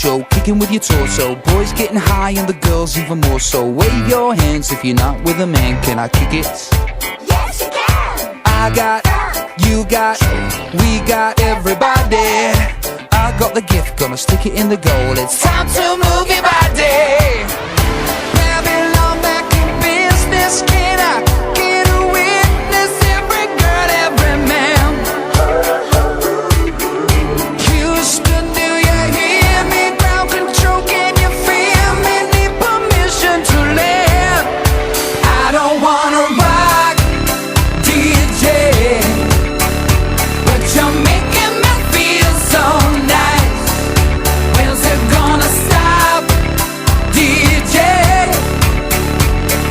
show, kicking with your torso. Boys getting high and the girls even more so. Wave your hands if you're not with a man. Can I kick it? Yes, you can. I got, you got, we got everybody. I got the gift, gonna stick it in the goal. It's time to move your body. Babylon back in business. Can I get a witness? Every girl, every man. Houston, do you hear me? Ground control, can you feel me? Need permission to land. I don't wanna rock, DJ, but you're making me feel so nice. When's it gonna stop, DJ?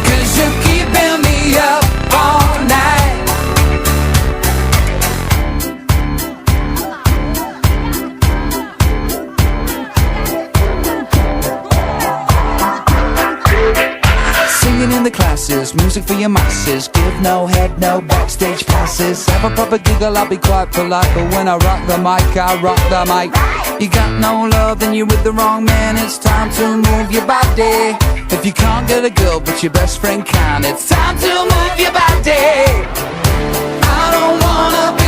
'Cause you're keeping me up all night. Singing in the classes, music for your masses. Give no head, no backstage passes. Have a proper giggle, I'll be quite polite. But when I rock the mic, I rock the mic. You got no love, then you're with the wrong man. It's time to move your body. If you can't get a girl, but your best friend can, it's time to move your body. I don't wanna be